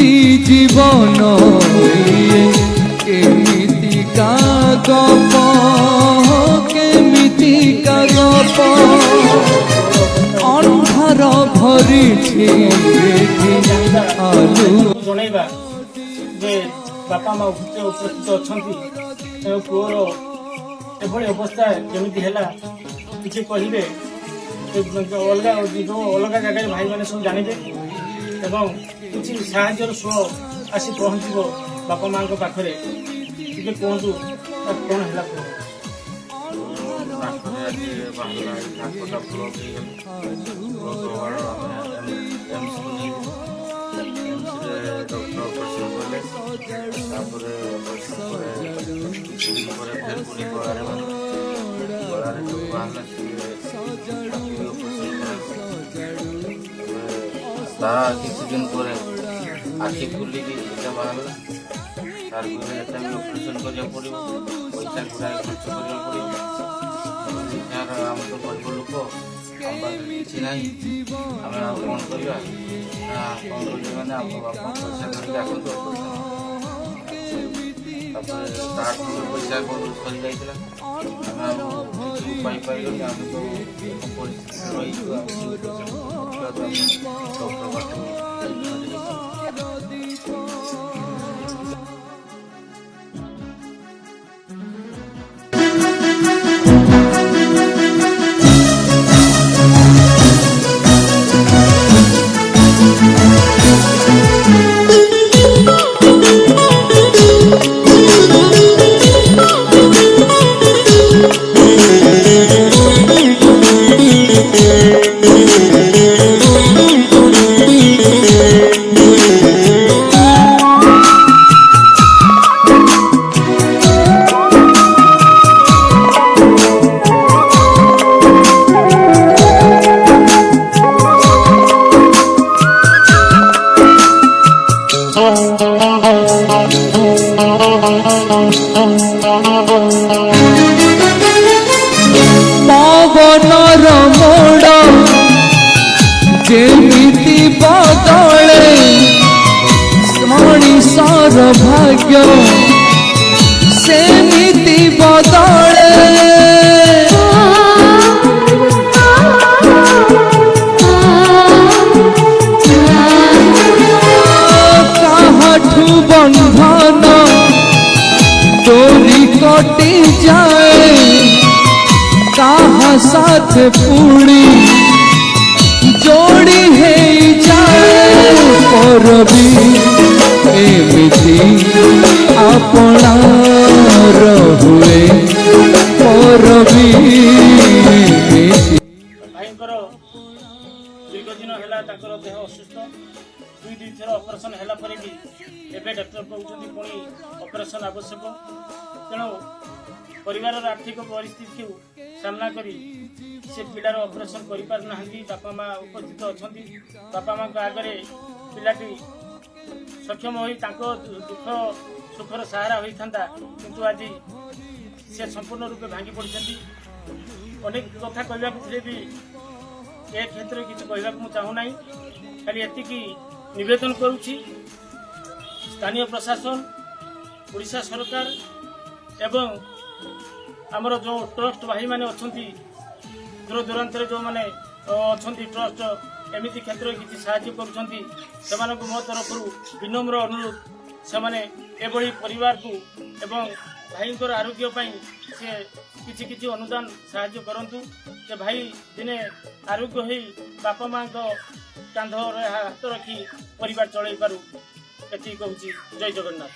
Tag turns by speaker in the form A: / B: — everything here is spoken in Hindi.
A: केमिति जीवन केमिति का गप केमिति का गप अंधार भरी आलू
B: जनइबा जे बापा माँ उपस्थित अच्छा पुअर एभली अवस्था केमिति है किसी कहे अलग जो अलग जगह भाई मैंने सब जानवे एवं किसी साहाଯ୍यर स्व आसी पहुँचो बापा माँ पाखे टे कहतु कौन है
C: किसी दिन पर आखि खुली बाहर तार ऑपरेशन करा पड़ो पैसा गुड़ा खर्च करा पड़ो यार आम तो गरीब लोक आम पाखे किसी ना आम कौन करवा कौन करें मैंने आम बापा पैसा धरिक आसतु पैसा सरी जाइए उपाय पाइल आम तो परिस्थिति
A: पवनर मोड़ जेमिति बदले मनीषर भाग्य सेमिति बदले काहाठू बंधन डोरी कटी जाए कहा साथ पूरी जोड़ी है जाए पर भी एमिति अपना रहुए पर भी
B: दीर्घ दिन है देह असुस्थ दुई थर ऑपरेशन है भी एवं डॉक्टर कहते पुणी ऑपरेशन आवश्यक तेणु परिवार आर्थिक परिस्थिति सामना करी से पिलार ऑपरेशन कर पारना बापा माँ उपस्थित अच्छा बापा माँ आगे पिलाटी सक्षम हो दुख सुखर सहारा होता किंतु आज से संपूर्ण रूपे भांगी पड़ती अनेक कथा कहवाक भी ए क्षेत्र किसी कहवाक चाहूना खाली एति निवेदन करुच्ची स्थानीय प्रशासन ओडिशा सरकार एवं आमर जो ट्रस्ट भाई मैंने अच्छा दूर दूरांत जो मैंने अच्छा ट्रस्ट एमती क्षेत्र में किसी साहाय्य कर मो तरफ विनम्र अनुरोध से एभली परिवार को एवं भाई आरोग्य से किसी किसी अनुदान साहाय्य करूँ जे भाई दिने आरोग्य हो बापा माँ कांध हाथ रखी परिवार चलई पारू एति कहूँ। जय जगन्नाथ।